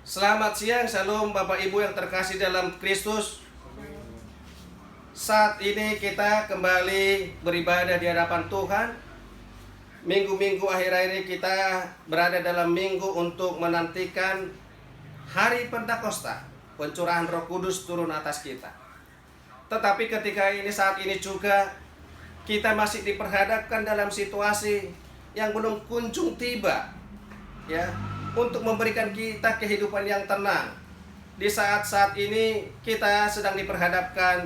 Selamat siang, Shalom Bapak Ibu yang terkasih dalam Kristus. Saat ini kita kembali beribadah di hadapan Tuhan. Minggu-minggu akhir-akhir ini kita berada dalam minggu untuk menantikan hari Pentakosta, pencurahan Roh Kudus turun atas kita. Tetapi ketika saat ini juga kita masih diperhadapkan dalam situasi yang belum kunjung tiba, ya, untuk memberikan kita kehidupan yang tenang. Di saat-saat ini kita sedang diperhadapkan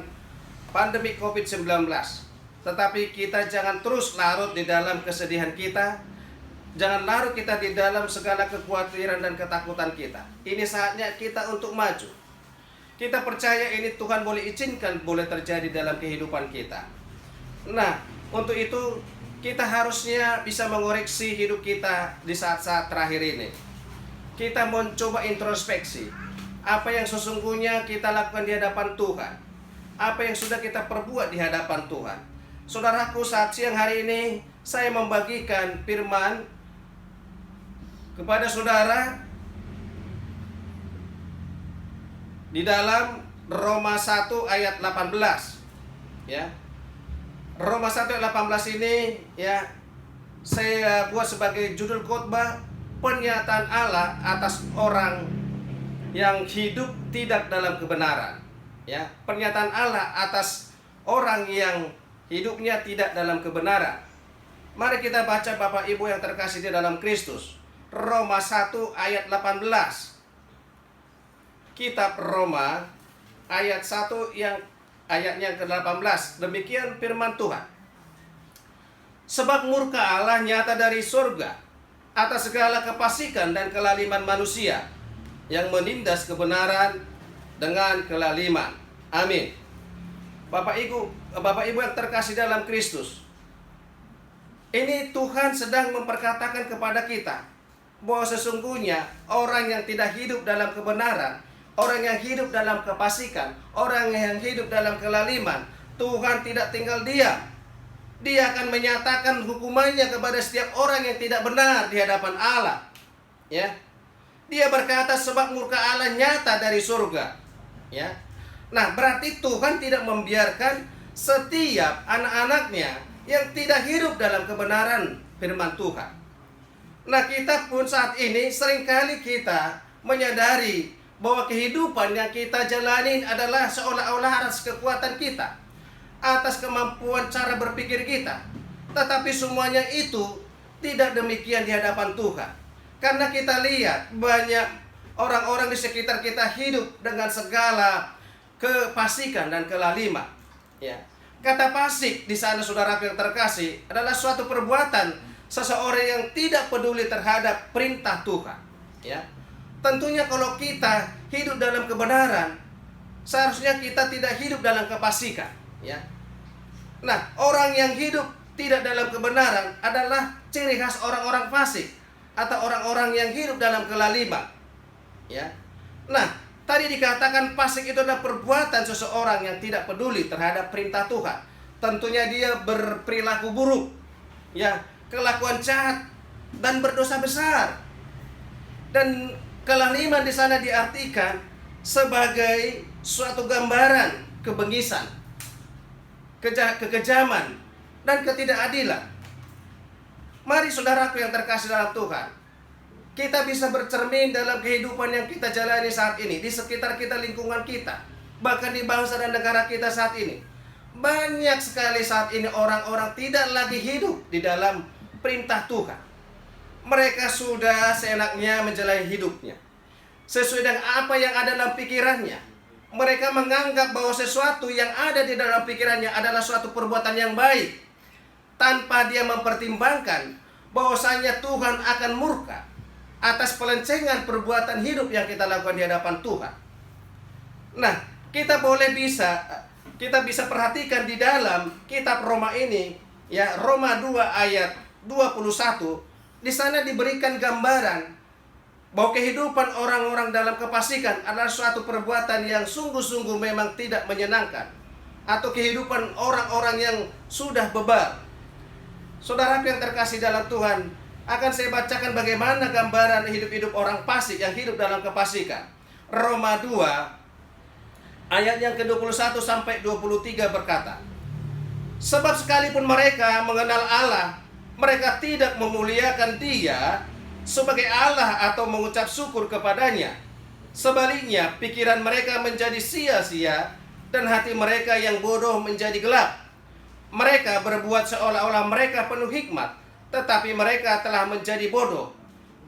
pandemi COVID-19. Tetapi kita jangan terus larut di dalam kesedihan kita. Jangan larut kita di dalam segala kekhawatiran dan ketakutan kita. Ini saatnya kita untuk maju. Kita percaya ini Tuhan boleh izinkan, boleh terjadi dalam kehidupan kita. Nah, untuk itu kita harusnya bisa mengoreksi hidup kita di saat-saat terakhir ini. Kita mencoba introspeksi apa yang sesungguhnya kita lakukan di hadapan Tuhan, apa yang sudah kita perbuat di hadapan Tuhan. Saudaraku, saat siang hari ini saya membagikan firman kepada saudara di dalam Roma 1 ayat 18, ya. Roma 1 ayat 18 ini, ya, saya buat sebagai judul khotbah, pernyataan Allah atas orang yang hidup tidak dalam kebenaran. Ya, pernyataan Allah atas orang yang hidupnya tidak dalam kebenaran. Mari kita baca Bapak Ibu yang terkasih di dalam Kristus. Roma 1 ayat 18. Kitab Roma ayat 1 yang ayatnya ke-18. Demikian firman Tuhan. Sebab murka Allah nyata dari surga atas segala kefasikan dan kelaliman manusia yang menindas kebenaran dengan kelaliman. Amin. Bapak Ibu yang terkasih dalam Kristus, ini Tuhan sedang memperkatakan kepada kita bahwa sesungguhnya orang yang tidak hidup dalam kebenaran, orang yang hidup dalam kefasikan, orang yang hidup dalam kelaliman, Tuhan tidak tinggal diam. Dia akan menyatakan hukumannya kepada setiap orang yang tidak benar di hadapan Allah. Ya. Dia berkata sebab murka Allah nyata dari surga. Ya. Nah, berarti Tuhan tidak membiarkan setiap anak-anaknya yang tidak hidup dalam kebenaran firman Tuhan. Nah, kita pun saat ini seringkali kita menyadari bahwa kehidupan yang kita jalani adalah seolah-olah atas kekuatan kita, atas kemampuan cara berpikir kita. Tetapi semuanya itu tidak demikian di hadapan Tuhan. Karena kita lihat banyak orang-orang di sekitar kita hidup dengan segala kefasikan dan kelaliman. Ya. Kata fasik di sana, saudara yang terkasih, adalah suatu perbuatan seseorang yang tidak peduli terhadap perintah Tuhan. Ya. Tentunya kalau kita hidup dalam kebenaran, seharusnya kita tidak hidup dalam kefasikan. Ya. Nah, orang yang hidup tidak dalam kebenaran adalah ciri khas orang-orang fasik atau orang-orang yang hidup dalam kelaliman. Ya. Nah, tadi dikatakan fasik itu adalah perbuatan seseorang yang tidak peduli terhadap perintah Tuhan. Tentunya dia berperilaku buruk, ya, kelakuan jahat dan berdosa besar. Dan kelaliman di sana diartikan sebagai suatu gambaran kebengisan, kekejaman, dan ketidakadilan. Mari saudaraku yang terkasih dalam Tuhan, kita bisa bercermin dalam kehidupan yang kita jalani saat ini, di sekitar kita, lingkungan kita, bahkan di bangsa dan negara kita saat ini. Banyak sekali saat ini orang-orang tidak lagi hidup di dalam perintah Tuhan. Mereka sudah seenaknya menjalani hidupnya sesuai dengan apa yang ada dalam pikirannya. Mereka menganggap bahwa sesuatu yang ada di dalam pikirannya adalah suatu perbuatan yang baik, tanpa dia mempertimbangkan bahwasanya Tuhan akan murka atas pelencengan perbuatan hidup yang kita lakukan di hadapan Tuhan. Nah, kita bisa perhatikan di dalam kitab Roma ini, ya, Roma 2 ayat 21, di sana diberikan gambaran bahwa kehidupan orang-orang dalam kefasikan adalah suatu perbuatan yang sungguh-sungguh memang tidak menyenangkan, atau kehidupan orang-orang yang sudah bebal. Saudara yang terkasih dalam Tuhan, Akan saya bacakan bagaimana gambaran hidup-hidup orang fasik yang hidup dalam kefasikan. Roma 2 ayat yang ke-21 sampai 23 berkata, sebab sekalipun mereka mengenal Allah, mereka tidak memuliakan Dia sebagai Allah atau mengucap syukur kepadanya. Sebaliknya, pikiran mereka menjadi sia-sia dan hati mereka yang bodoh menjadi gelap. Mereka berbuat seolah-olah mereka penuh hikmat, tetapi mereka telah menjadi bodoh.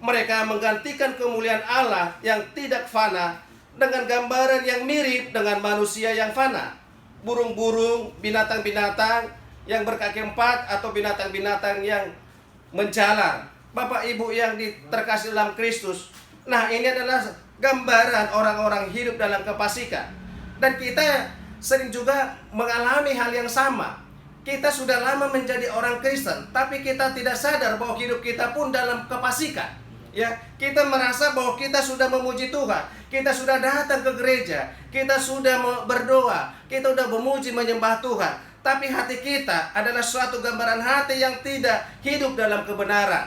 Mereka menggantikan kemuliaan Allah yang tidak fana dengan gambaran yang mirip dengan manusia yang fana, burung-burung, binatang-binatang yang berkaki empat, atau binatang-binatang yang menjalar. Bapak Ibu yang terkasih dalam Kristus, nah ini adalah gambaran orang-orang hidup dalam kefasikan. Dan kita sering juga mengalami hal yang sama. Kita sudah lama menjadi orang Kristen, tapi kita tidak sadar bahwa hidup kita pun dalam kefasikan. Ya, kita merasa bahwa kita sudah memuji Tuhan, kita sudah datang ke gereja, kita sudah berdoa, kita sudah memuji menyembah Tuhan, tapi hati kita adalah suatu gambaran hati yang tidak hidup dalam kebenaran.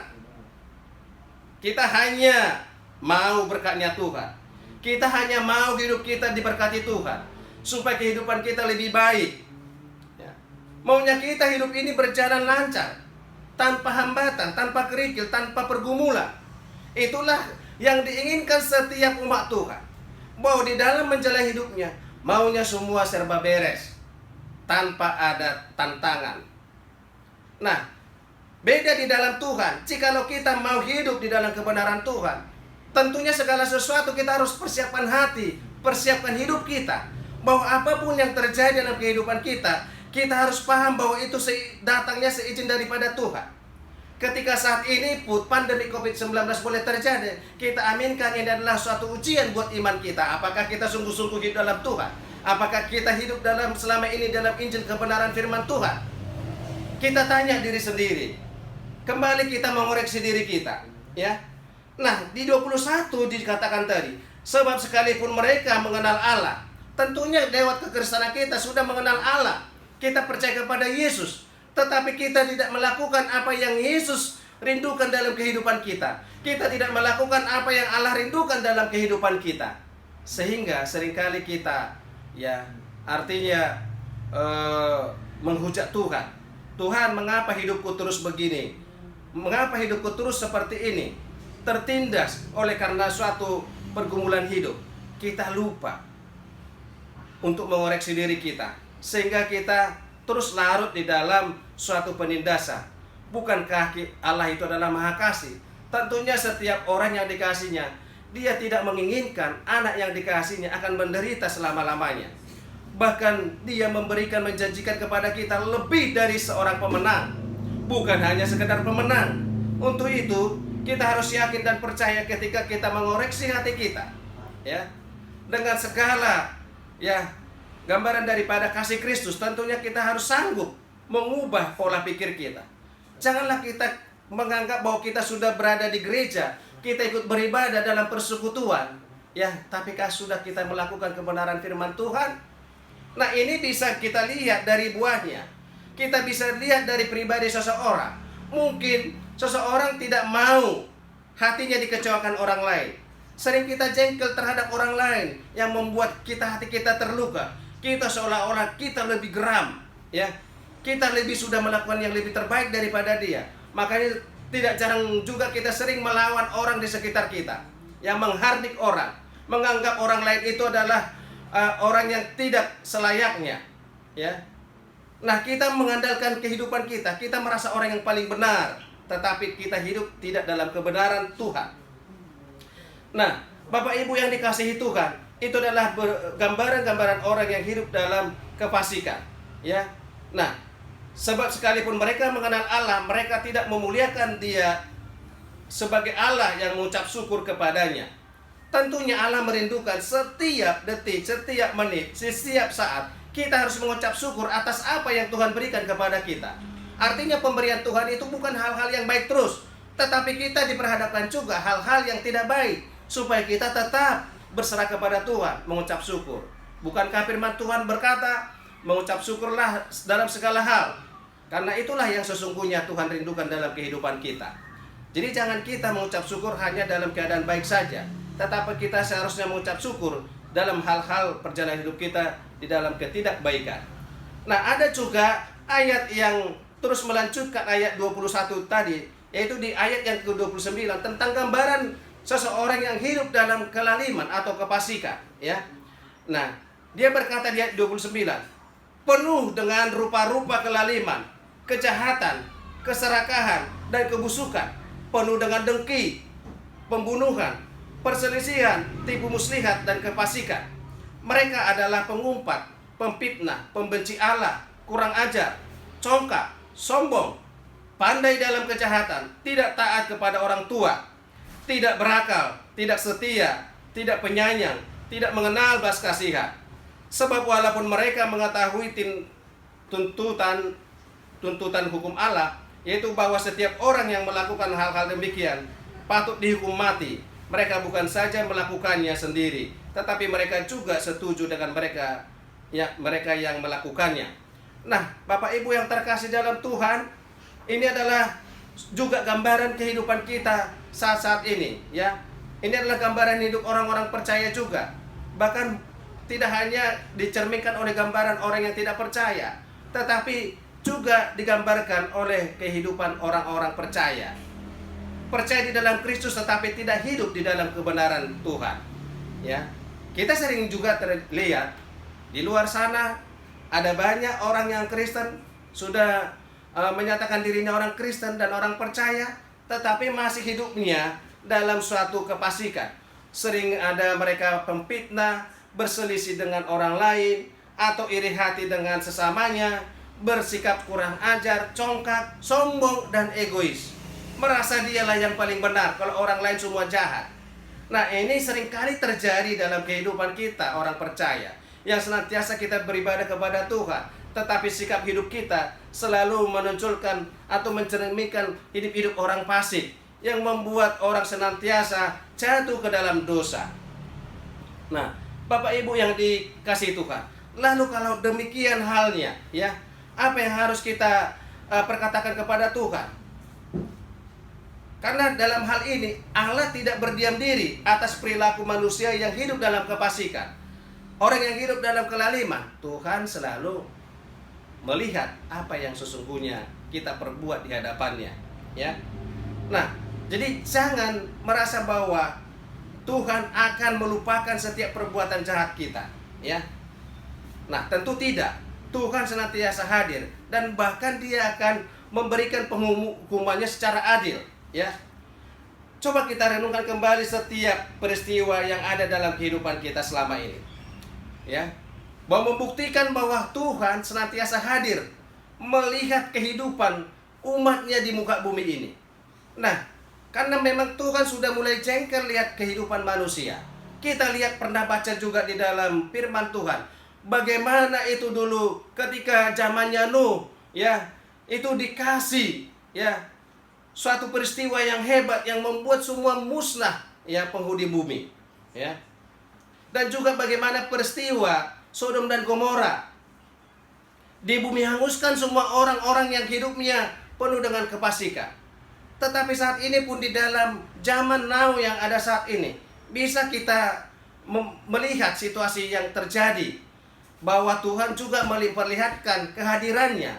Kita hanya mau berkatnya Tuhan, kita hanya mau hidup kita diberkati Tuhan, supaya kehidupan kita lebih baik. Ya. Maunya kita hidup ini berjalan lancar, tanpa hambatan, tanpa kerikil, tanpa pergumulan. Itulah yang diinginkan setiap umat Tuhan, bahwa di dalam menjalani hidupnya maunya semua serba beres, tanpa ada tantangan. Nah, beda di dalam Tuhan. Jikalau kita mau hidup di dalam kebenaran Tuhan, tentunya segala sesuatu kita harus persiapkan hati, persiapkan hidup kita, bahwa apapun yang terjadi dalam kehidupan kita, kita harus paham bahwa itu datangnya seizin daripada Tuhan. Ketika saat ini pun pandemi COVID-19 boleh terjadi, kita aminkan ini adalah suatu ujian buat iman kita. Apakah kita sungguh-sungguh hidup dalam Tuhan? Apakah kita hidup selama ini dalam Injil kebenaran firman Tuhan? Kita tanya diri sendiri. Kembali kita mengoreksi diri kita, ya. Nah, di 21 dikatakan tadi, sebab sekalipun mereka mengenal Allah, tentunya lewat kekristenan kita sudah mengenal Allah. Kita percaya kepada Yesus, tetapi kita tidak melakukan apa yang Yesus rindukan dalam kehidupan kita. Kita tidak melakukan apa yang Allah rindukan dalam kehidupan kita. Sehingga seringkali kita, ya, artinya menghujat Tuhan. Tuhan, mengapa hidupku terus begini? Mengapa hidupku terus seperti ini? Tertindas oleh karena suatu pergumulan hidup. Kita lupa untuk mengoreksi diri kita, sehingga kita terus larut di dalam suatu penindasan. Bukankah Allah itu adalah Maha Kasih? Tentunya setiap orang yang dikasihnya, Dia tidak menginginkan anak yang dikasihnya akan menderita selama-lamanya. Bahkan Dia memberikan, menjanjikan kepada kita lebih dari seorang pemenang, bukan hanya sekedar pemenang. Untuk itu kita harus yakin dan percaya ketika kita mengoreksi hati kita, ya, dengan segala, ya, gambaran daripada kasih Kristus. Tentunya kita harus sanggup mengubah pola pikir kita. Janganlah kita menganggap bahwa kita sudah berada di gereja, kita ikut beribadah dalam persekutuan, ya, tapikah sudah kita melakukan kebenaran firman Tuhan? Nah, ini bisa kita lihat dari buahnya. Kita bisa lihat dari pribadi seseorang. Mungkin seseorang tidak mau hatinya dikecewakan orang lain. Sering kita jengkel terhadap orang lain yang membuat hati kita terluka. Kita seolah-olah kita lebih geram, ya. Kita lebih sudah melakukan yang lebih terbaik daripada dia. Makanya tidak jarang juga kita sering melawan orang di sekitar kita, yang menghardik orang, menganggap orang lain itu adalah orang yang tidak selayaknya, ya. Nah, kita mengandalkan kehidupan kita, kita merasa orang yang paling benar, tetapi kita hidup tidak dalam kebenaran Tuhan. Nah, Bapak Ibu yang dikasihi Tuhan, itu adalah gambaran-gambaran orang yang hidup dalam kefasikan, ya. Nah, sebab sekalipun mereka mengenal Allah, mereka tidak memuliakan Dia sebagai Allah yang mengucap syukur kepadanya. Tentunya Allah merindukan setiap detik, setiap menit, setiap saat kita harus mengucap syukur atas apa yang Tuhan berikan kepada kita. Artinya pemberian Tuhan itu bukan hal-hal yang baik terus, tetapi kita diperhadapkan juga hal-hal yang tidak baik, supaya kita tetap berserah kepada Tuhan, mengucap syukur. Bukankah firman Tuhan berkata, mengucap syukurlah dalam segala hal, karena itulah yang sesungguhnya Tuhan rindukan dalam kehidupan kita. Jadi jangan kita mengucap syukur hanya dalam keadaan baik saja, tetapi kita seharusnya mengucap syukur dalam hal-hal perjalanan hidup kita di dalam ketidakbaikan. Nah, ada juga ayat yang terus melanjutkan ayat 21 tadi, yaitu di ayat yang ke-29 tentang gambaran seseorang yang hidup dalam kelaliman atau kefasikan, ya. Nah, dia berkata di ayat 29, penuh dengan rupa-rupa kelaliman, kejahatan, keserakahan, dan kebusukan, penuh dengan dengki, pembunuhan, perselisihan, tipu muslihat, dan kefasikan. Mereka adalah pengumpat, pemfitnah, pembenci Allah, kurang ajar, congkak, sombong, pandai dalam kejahatan, tidak taat kepada orang tua, tidak berakal, tidak setia, tidak penyayang, tidak mengenal belas kasihan. Sebab walaupun mereka mengetahui tuntutan hukum Allah, yaitu bahwa setiap orang yang melakukan hal-hal demikian patut dihukum mati, mereka bukan saja melakukannya sendiri, tetapi mereka juga setuju dengan mereka yang melakukannya. Nah, Bapak Ibu yang terkasih dalam Tuhan, ini adalah juga gambaran kehidupan kita saat-saat ini, ya. Ini adalah gambaran hidup orang-orang percaya juga. Bahkan tidak hanya dicerminkan oleh gambaran orang yang tidak percaya, tetapi juga digambarkan oleh kehidupan orang-orang percaya. Percaya di dalam Kristus tetapi tidak hidup di dalam kebenaran Tuhan. Ya. Kita sering juga terlihat di luar sana ada banyak orang yang Kristen, sudah menyatakan dirinya orang Kristen dan orang percaya, tetapi masih hidupnya dalam suatu kefasikan. Sering ada mereka pemfitnah, berselisih dengan orang lain, atau iri hati dengan sesamanya, bersikap kurang ajar, congkak, sombong, dan egois. Merasa dialah yang paling benar, kalau orang lain semua jahat. Nah, ini seringkali terjadi dalam kehidupan kita, orang percaya, yang senantiasa kita beribadah kepada Tuhan, tetapi sikap hidup kita selalu menunjukkan atau mencerminkan hidup-hidup orang fasik, yang membuat orang senantiasa jatuh ke dalam dosa. Nah, Bapak Ibu yang dikasihi Tuhan, lalu kalau demikian halnya, ya, apa yang harus kita perkatakan kepada Tuhan? Karena dalam hal ini Allah tidak berdiam diri atas perilaku manusia yang hidup dalam kefasikan. Orang yang hidup dalam kelaliman, Tuhan selalu melihat apa yang sesungguhnya kita perbuat di hadapannya, ya. Nah, jadi jangan merasa bahwa Tuhan akan melupakan setiap perbuatan jahat kita, ya. Nah, tentu tidak. Tuhan senantiasa hadir dan bahkan Dia akan memberikan penghukumannya secara adil, ya. Coba kita renungkan kembali setiap peristiwa yang ada dalam kehidupan kita selama ini, ya. Bahwa membuktikan bahwa Tuhan senantiasa hadir melihat kehidupan umatnya di muka bumi ini. Nah, karena memang Tuhan sudah mulai jengkel lihat kehidupan manusia. Kita lihat, pernah baca juga di dalam firman Tuhan, bagaimana itu dulu ketika zamannya Nuh, ya, itu dikasih, ya, suatu peristiwa yang hebat yang membuat semua musnah, ya, penghuni bumi, ya. Dan juga bagaimana peristiwa Sodom dan Gomora, di bumi hanguskan semua orang-orang yang hidupnya penuh dengan kefasikan. Tetapi saat ini pun di dalam zaman now yang ada saat ini, bisa kita melihat situasi yang terjadi, bahwa Tuhan juga memperlihatkan kehadirannya,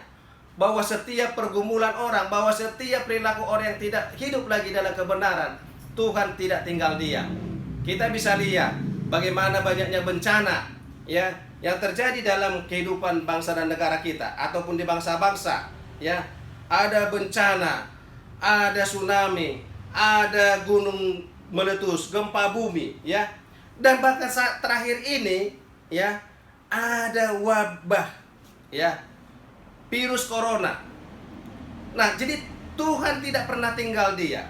bahwa setiap pergumulan orang, bahwa setiap perilaku orang yang tidak hidup lagi dalam kebenaran, Tuhan tidak tinggal diam. Kita bisa lihat bagaimana banyaknya bencana, ya, yang terjadi dalam kehidupan bangsa dan negara kita ataupun di bangsa-bangsa, ya. Ada bencana, ada tsunami, ada gunung meletus, gempa bumi, ya. Dan bahkan saat terakhir ini, ya, ada wabah, ya, virus corona. Nah, jadi Tuhan tidak pernah tinggal diam.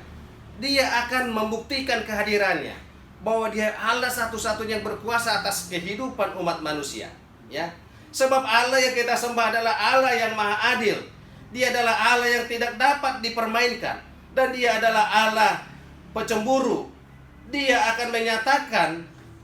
Dia akan membuktikan kehadirannya, bahwa Dia Allah satu-satunya yang berkuasa atas kehidupan umat manusia, ya. Sebab Allah yang kita sembah adalah Allah yang maha adil. Dia adalah Allah yang tidak dapat dipermainkan, dan Dia adalah Allah pecemburu. Dia akan menyatakan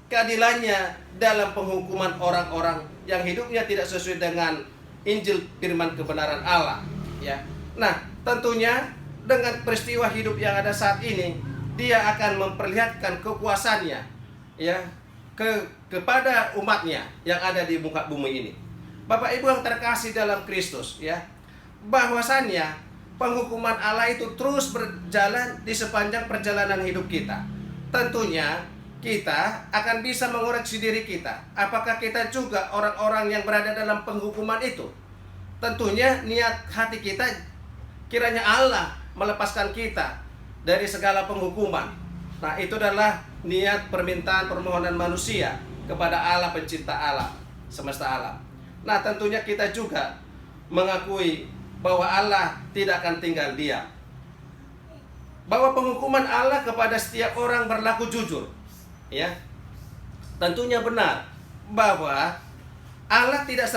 keadilannya dalam penghukuman orang-orang yang hidupnya tidak sesuai dengan Injil, firman kebenaran Allah, ya. Nah, tentunya dengan peristiwa hidup yang ada saat ini, dia akan memperlihatkan kekuasaannya, ya, kepada umatnya yang ada di muka bumi ini. Bapak Ibu yang terkasih dalam Kristus, ya, bahwasannya penghukuman Allah itu terus berjalan di sepanjang perjalanan hidup kita. Tentunya kita akan bisa mengoreksi diri kita. Apakah kita juga orang-orang yang berada dalam penghukuman itu? Tentunya niat hati kita, kiranya Allah melepaskan kita dari segala penghukuman. Nah, itu adalah niat permintaan permohonan manusia kepada Allah pencipta alam, semesta alam. Nah, tentunya kita juga mengakui bahwa Allah tidak akan tinggal diam. Bahwa penghukuman Allah kepada setiap orang berlaku jujur. Ya. Tentunya benar bahwa Allah tidak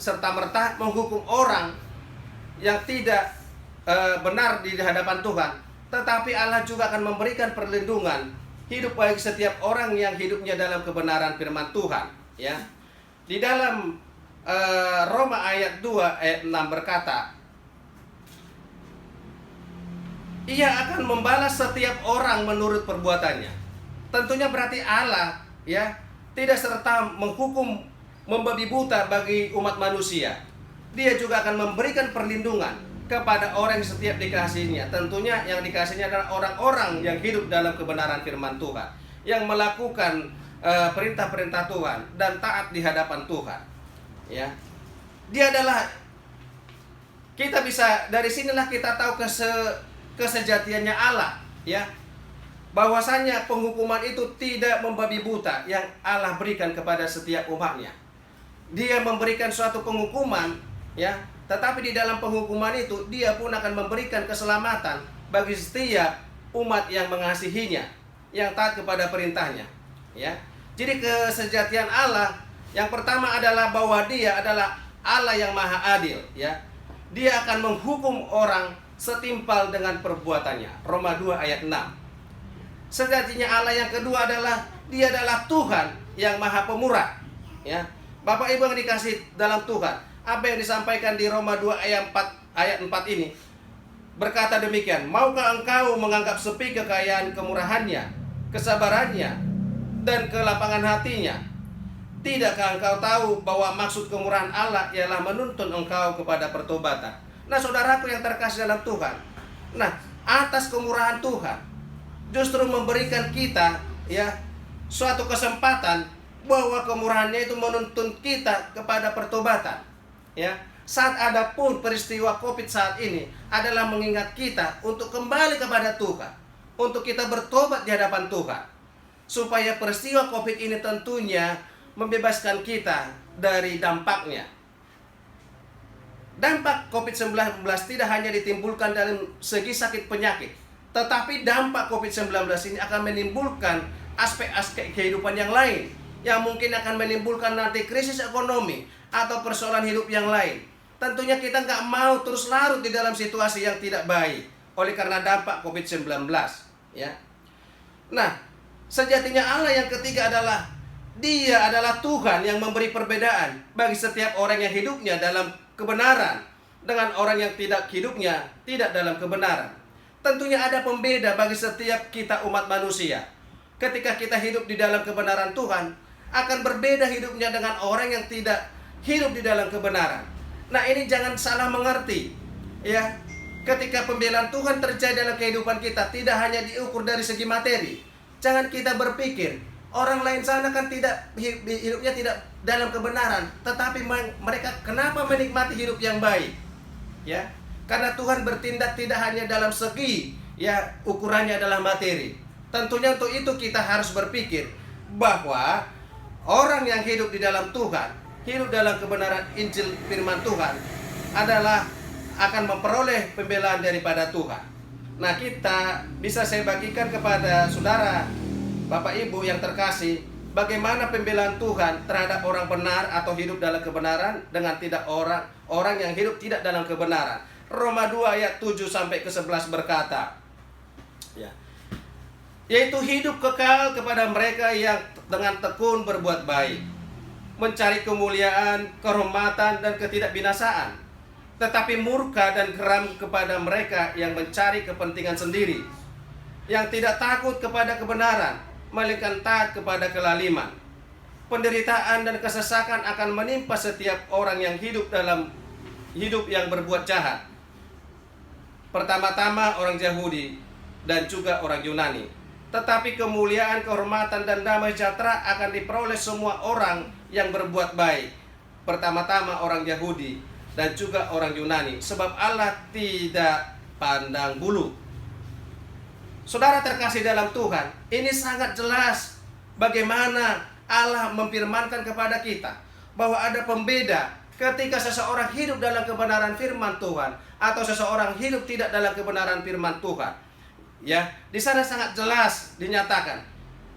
serta-merta menghukum orang yang tidak benar di hadapan Tuhan, tetapi Allah juga akan memberikan perlindungan hidup bagi setiap orang yang hidupnya dalam kebenaran firman Tuhan, ya. Di dalam Roma ayat 2 ayat 6 berkata, Ia akan membalas setiap orang menurut perbuatannya. Tentunya berarti Allah, ya, tidak serta menghukum membabi buta bagi umat manusia. Dia juga akan memberikan perlindungan kepada orang yang setiap dikasihinya. Tentunya yang dikasihinya adalah orang-orang yang hidup dalam kebenaran firman Tuhan, yang melakukan perintah-perintah Tuhan dan taat di hadapan Tuhan. Ya, dia adalah, kita bisa dari sinilah kita tahu kesejatiannya Allah, ya, bahwasanya penghukuman itu tidak membabi buta yang Allah berikan kepada setiap umatnya. Dia memberikan suatu penghukuman, ya, tetapi di dalam penghukuman itu dia pun akan memberikan keselamatan bagi setiap umat yang mengasihinya, yang taat kepada perintahnya, ya. Jadi kesejatian Allah yang pertama adalah bahwa Dia adalah Allah yang maha adil, ya. Dia akan menghukum orang setimpal dengan perbuatannya. Roma 2 ayat 6. Sejatinya Allah yang kedua adalah Dia adalah Tuhan yang maha pemurah, ya. Bapak Ibu yang dikasih dalam Tuhan, apa yang disampaikan di Roma 2 ayat 4 ini berkata demikian, maukah engkau menganggap sepi kekayaan kemurahannya, kesabarannya, dan kelapangan hatinya? Tidakkah engkau tahu bahwa maksud kemurahan Allah ialah menuntun engkau kepada pertobatan? Nah, saudaraku yang terkasih dalam Tuhan, nah, atas kemurahan Tuhan justru memberikan kita, ya, suatu kesempatan bahwa kemurahannya itu menuntun kita kepada pertobatan, ya. Saat ada pun peristiwa COVID saat ini adalah mengingat kita untuk kembali kepada Tuhan, untuk kita bertobat di hadapan Tuhan, supaya peristiwa COVID ini tentunya membebaskan kita dari dampaknya. Dampak COVID-19 tidak hanya ditimbulkan dalam segi sakit penyakit, tetapi dampak COVID-19 ini akan menimbulkan aspek-aspek kehidupan yang lain, yang mungkin akan menimbulkan nanti krisis ekonomi atau persoalan hidup yang lain. Tentunya kita nggak mau terus larut di dalam situasi yang tidak baik oleh karena dampak COVID-19, ya. Nah, sejatinya Allah yang ketiga adalah Dia adalah Tuhan yang memberi perbedaan bagi setiap orang yang hidupnya dalam kebenaran dengan orang yang tidak hidupnya tidak dalam kebenaran. Tentunya ada pembeda bagi setiap kita umat manusia. Ketika kita hidup di dalam kebenaran Tuhan, akan berbeda hidupnya dengan orang yang tidak hidup di dalam kebenaran. Nah, ini jangan salah mengerti, ya. Ketika pembelaan Tuhan terjadi dalam kehidupan kita, tidak hanya diukur dari segi materi. Jangan kita berpikir orang lain sana kan tidak hidupnya tidak dalam kebenaran, tetapi mereka kenapa menikmati hidup yang baik, ya? Karena Tuhan bertindak tidak hanya dalam segi, ya, ukurannya adalah materi. Tentunya untuk itu kita harus berpikir bahwa orang yang hidup di dalam Tuhan, hidup dalam kebenaran Injil firman Tuhan adalah akan memperoleh pembelaan daripada Tuhan. Nah, kita bisa saya bagikan kepada saudara, Bapak Ibu yang terkasih, bagaimana pembelaan Tuhan terhadap orang benar atau hidup dalam kebenaran dengan tidak orang yang hidup tidak dalam kebenaran. Roma 2 ayat 7 sampai ke 11 berkata, ya, yaitu hidup kekal kepada mereka yang dengan tekun berbuat baik, mencari kemuliaan, kehormatan, dan ketidakbinasaan. tetapi murka dan geram kepada mereka yang mencari kepentingan sendiri, yang tidak takut kepada kebenaran, melainkan taat kepada kelaliman. Penderitaan dan kesesakan akan menimpa setiap orang yang hidup dalam hidup yang berbuat jahat. Pertama-tama orang Yahudi dan juga orang Yunani. Tetapi kemuliaan, kehormatan, dan damai sejahtera akan diperoleh semua orang yang berbuat baik. Pertama-tama orang Yahudi dan juga orang Yunani, sebab Allah tidak pandang bulu. Saudara terkasih dalam Tuhan, ini sangat jelas bagaimana Allah memfirmankan kepada kita bahwa ada pembeda ketika seseorang hidup dalam kebenaran firman Tuhan atau seseorang hidup tidak dalam kebenaran firman Tuhan. Ya, di sana sangat jelas dinyatakan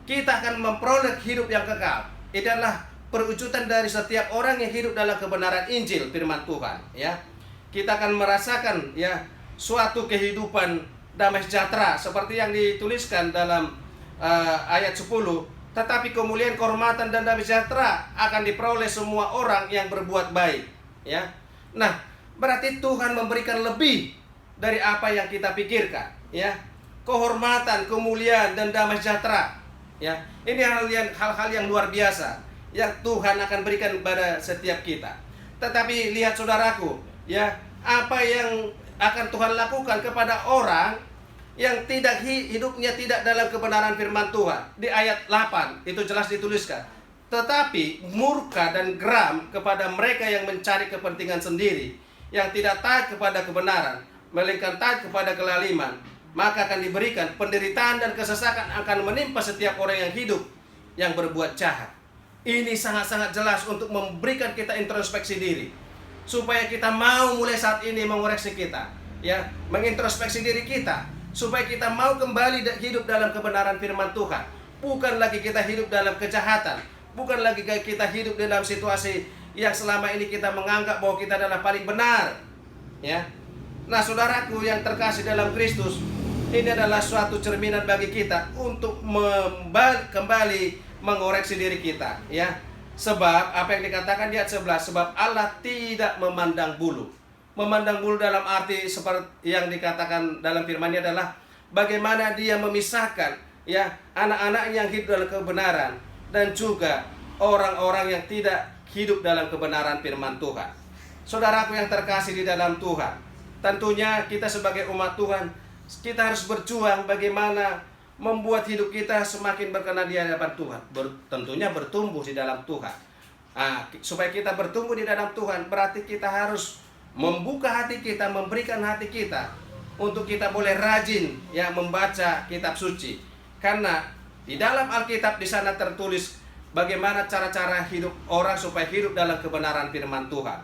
kita akan memperoleh hidup yang kekal. Itu adalah perwujudan dari setiap orang yang hidup dalam kebenaran Injil firman Tuhan, ya. Kita akan merasakan ya suatu kehidupan damai sejahtera seperti yang dituliskan dalam ayat 10. Tetapi kemuliaan, kehormatan, dan damai sejahtera akan diperoleh semua orang yang berbuat baik, ya. Nah, berarti Tuhan memberikan lebih dari apa yang kita pikirkan, ya. Kehormatan, kemuliaan, dan damai sejahtera, ya. Ini hal-hal yang luar biasa yang Tuhan akan berikan kepada setiap kita. Tetapi lihat saudaraku, ya, apa yang akan Tuhan lakukan kepada orang yang tidak hidupnya tidak dalam kebenaran firman Tuhan. Di ayat 8 itu jelas dituliskan. Tetapi murka dan geram kepada mereka yang mencari kepentingan sendiri, yang tidak taat kepada kebenaran, melainkan taat kepada kelaliman, maka akan diberikan penderitaan dan kesesakan akan menimpa setiap orang yang hidup yang berbuat jahat. Ini sangat-sangat jelas untuk memberikan kita introspeksi diri, supaya kita mau mulai saat ini mengoreksi kita, ya, mengintrospeksi diri kita, supaya kita mau kembali hidup dalam kebenaran firman Tuhan. Bukan lagi kita hidup dalam kejahatan, bukan lagi kita hidup dalam situasi yang selama ini kita menganggap bahwa kita adalah paling benar, ya. Nah, saudaraku yang terkasih dalam Kristus, ini adalah suatu cerminan bagi kita untuk kembali mengoreksi diri kita, ya. Sebab apa yang dikatakan di ayat 11, sebab Allah tidak memandang bulu. Memandang bulu dalam arti seperti yang dikatakan dalam firman-Nya adalah bagaimana Dia memisahkan, ya, anak-anak yang hidup dalam kebenaran dan juga orang-orang yang tidak hidup dalam kebenaran firman Tuhan. Saudaraku yang terkasih di dalam Tuhan, tentunya kita sebagai umat Tuhan, kita harus berjuang bagaimana membuat hidup kita semakin berkenan di hadapan Tuhan. Tentunya bertumbuh di dalam Tuhan. Supaya kita bertumbuh di dalam Tuhan, berarti kita harus membuka hati kita, memberikan hati kita untuk kita boleh rajin, ya, membaca kitab suci. Karena di dalam Alkitab di sana tertulis bagaimana cara-cara hidup orang supaya hidup dalam kebenaran firman Tuhan.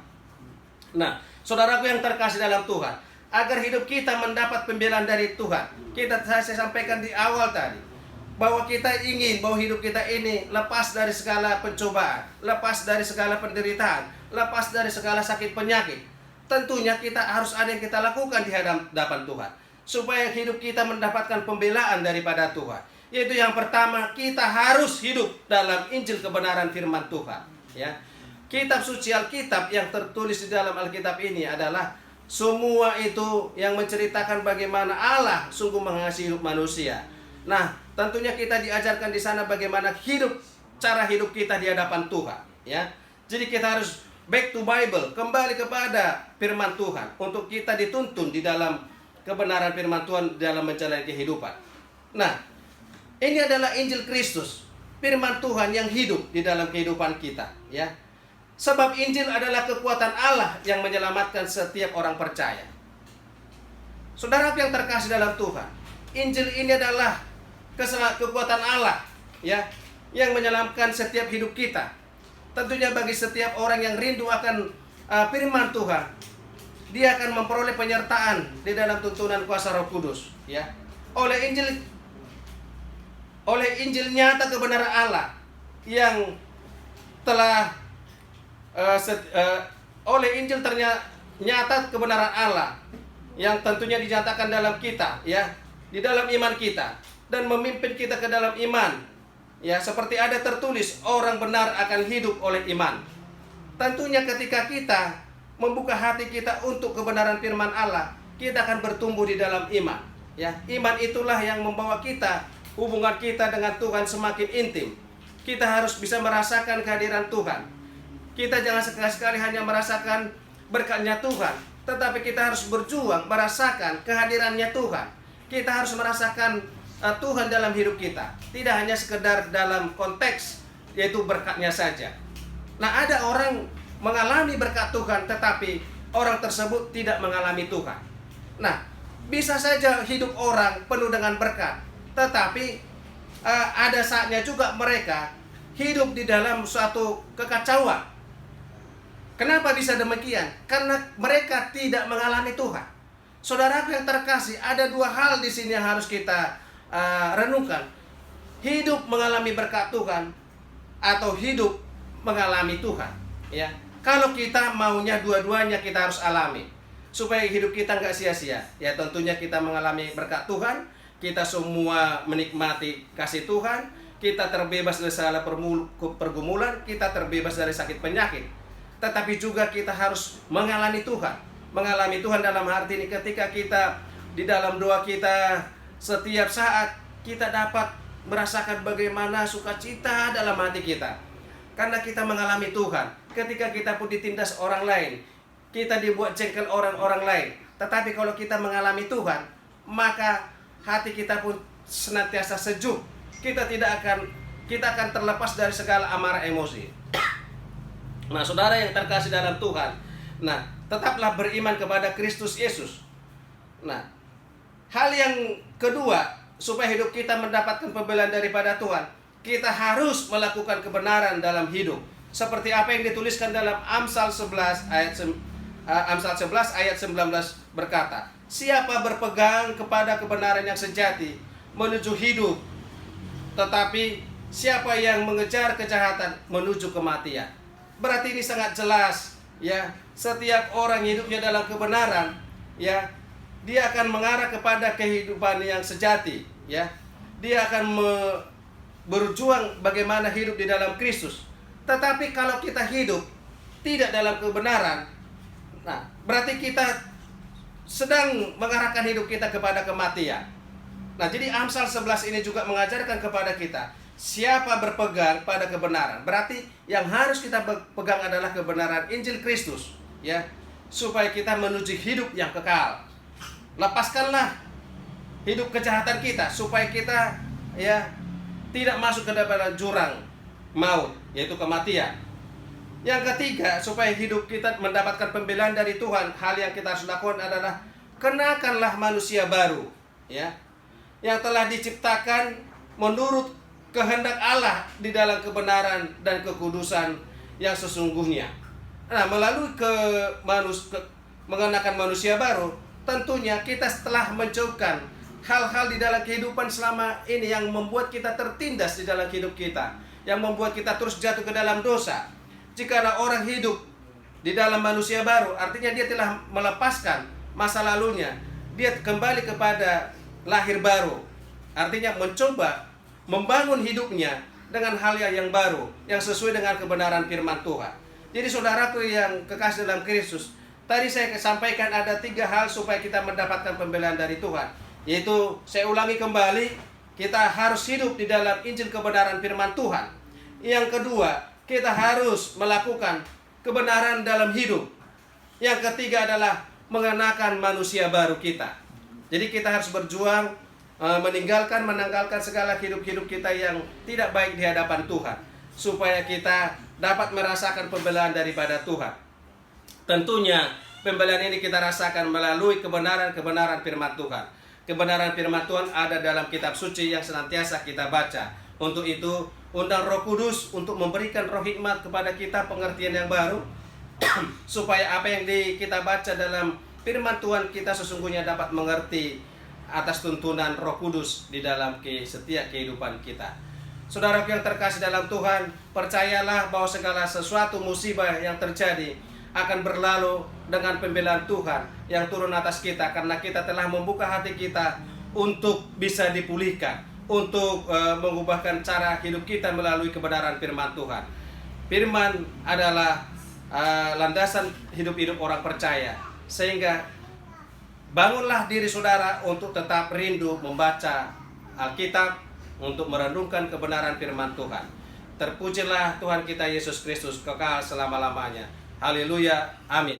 Nah, saudaraku yang terkasih dalam Tuhan, agar hidup kita mendapat pembelaan dari Tuhan, saya sampaikan di awal tadi bahwa kita ingin bahwa hidup kita ini lepas dari segala pencobaan, lepas dari segala penderitaan, lepas dari segala sakit penyakit. Tentunya kita harus ada yang kita lakukan di hadapan Tuhan supaya hidup kita mendapatkan pembelaan daripada Tuhan. Yaitu yang pertama, kita harus hidup dalam Injil kebenaran firman Tuhan, ya. Kitab suci Alkitab yang tertulis di dalam Alkitab ini adalah semua itu yang menceritakan bagaimana Allah sungguh mengasihi hidup manusia. Nah, tentunya kita diajarkan di sana bagaimana cara hidup kita di hadapan Tuhan, ya. Jadi kita harus back to Bible, kembali kepada firman Tuhan untuk kita dituntun di dalam kebenaran firman Tuhan dalam menjalani kehidupan. Nah, ini adalah Injil Kristus, firman Tuhan yang hidup di dalam kehidupan kita, ya. Sebab Injil adalah kekuatan Allah yang menyelamatkan setiap orang percaya. Saudara yang terkasih dalam Tuhan, Injil ini adalah kekuatan Allah, ya, yang menyelamatkan setiap hidup kita. Tentunya bagi setiap orang yang rindu akan firman Tuhan, dia akan memperoleh penyertaan di dalam tuntunan kuasa Roh Kudus, ya. Oleh Injil nyata kebenaran Allah yang telah oleh Injil ternyata kebenaran Allah yang tentunya dinyatakan dalam kita, ya, di dalam iman kita dan memimpin kita ke dalam iman, ya, seperti ada tertulis orang benar akan hidup oleh iman. Tentunya ketika kita membuka hati kita untuk kebenaran firman Allah, kita akan bertumbuh di dalam iman. Ya, iman itulah yang membawa kita, hubungan kita dengan Tuhan semakin intim. Kita harus bisa merasakan kehadiran Tuhan. Kita jangan sekali-sekali hanya merasakan berkatnya Tuhan, tetapi kita harus berjuang merasakan kehadirannya Tuhan. Kita harus merasakan Tuhan dalam hidup kita, tidak hanya sekedar dalam konteks yaitu berkatnya saja. Nah, ada orang mengalami berkat Tuhan, tetapi orang tersebut tidak mengalami Tuhan. Nah, bisa saja hidup orang penuh dengan berkat, tetapi ada saatnya juga mereka hidup di dalam suatu kekacauan. Kenapa bisa demikian? Karena mereka tidak mengalami Tuhan. Saudaraku yang terkasih, ada dua hal di sini yang harus kita renungkan. Hidup mengalami berkat Tuhan atau hidup mengalami Tuhan. Ya, kalau kita maunya dua-duanya kita harus alami, supaya hidup kita nggak sia-sia. Ya, tentunya kita mengalami berkat Tuhan, kita semua menikmati kasih Tuhan, kita terbebas dari segala pergumulan, kita terbebas dari sakit penyakit. Tetapi juga kita harus mengalami Tuhan. Mengalami Tuhan dalam arti ini ketika kita di dalam doa kita, setiap saat kita dapat merasakan bagaimana sukacita dalam hati kita. Karena kita mengalami Tuhan. Ketika kita pun ditindas orang lain, kita dibuat jengkel orang-orang lain. Tetapi kalau kita mengalami Tuhan, maka hati kita pun senantiasa sejuk. Kita akan terlepas dari segala amarah emosi. Nah, saudara yang terkasih dalam Tuhan, nah, tetaplah beriman kepada Kristus Yesus. Nah, hal yang kedua, supaya hidup kita mendapatkan pembelaan daripada Tuhan, kita harus melakukan kebenaran dalam hidup. Seperti apa yang dituliskan dalam Amsal 11 ayat 19 berkata, siapa berpegang kepada kebenaran yang sejati menuju hidup, tetapi siapa yang mengejar kejahatan menuju kematian. Berarti ini sangat jelas, ya. Setiap orang hidupnya dalam kebenaran, ya, dia akan mengarah kepada kehidupan yang sejati, ya. Dia akan berjuang bagaimana hidup di dalam Kristus. Tetapi kalau kita hidup tidak dalam kebenaran, nah, berarti kita sedang mengarahkan hidup kita kepada kematian. Nah, jadi Amsal 11 ini juga mengajarkan kepada kita, siapa berpegang pada kebenaran. Berarti yang harus kita pegang adalah kebenaran Injil Kristus, ya, supaya kita menuju hidup yang kekal. Lepaskanlah hidup kejahatan kita supaya kita, ya, tidak masuk ke dalam jurang maut, yaitu kematian. Yang ketiga, supaya hidup kita mendapatkan pembelaan dari Tuhan, hal yang kita harus lakukan adalah kenakanlah manusia baru, ya, yang telah diciptakan menurut kehendak Allah di dalam kebenaran dan kekudusan yang sesungguhnya. Nah, melalui mengenakan manusia baru, tentunya kita setelah menjauhkan hal-hal di dalam kehidupan selama ini yang membuat kita tertindas di dalam hidup kita, yang membuat kita terus jatuh ke dalam dosa. Jika orang hidup di dalam manusia baru, artinya dia telah melepaskan masa lalunya, dia kembali kepada lahir baru. Artinya mencoba membangun hidupnya dengan hal yang baru, yang sesuai dengan kebenaran firman Tuhan. Jadi saudaraku yang kekasih dalam Kristus, tadi saya sampaikan ada 3 hal supaya kita mendapatkan pembelaan dari Tuhan. Yaitu, saya ulangi kembali, kita harus hidup di dalam Injil kebenaran firman Tuhan. Yang kedua, kita harus melakukan kebenaran dalam hidup. Yang ketiga adalah mengenakan manusia baru kita. Jadi kita harus berjuang menanggalkan segala hidup-hidup kita yang tidak baik di hadapan Tuhan, supaya kita dapat merasakan pembelaan daripada Tuhan. Tentunya pembelaan ini kita rasakan melalui kebenaran firman Tuhan. Kebenaran firman Tuhan ada dalam kitab suci yang senantiasa kita baca. Untuk itu, undang Roh Kudus untuk memberikan roh hikmat kepada kita, pengertian yang baru, supaya apa yang kita baca dalam firman Tuhan kita sesungguhnya dapat mengerti atas tuntunan Roh Kudus di dalam setiap kehidupan kita. Saudaraku yang terkasih dalam Tuhan, percayalah bahwa segala sesuatu musibah yang terjadi akan berlalu dengan pembelaan Tuhan yang turun atas kita, karena kita telah membuka hati kita untuk bisa dipulihkan, untuk mengubahkan cara hidup kita melalui kebenaran firman Tuhan. Firman adalah landasan hidup-hidup orang percaya. Sehingga bangunlah diri saudara untuk tetap rindu membaca Alkitab, untuk merenungkan kebenaran firman Tuhan. Terpujilah Tuhan kita Yesus Kristus kekal selama-lamanya. Haleluya, amin.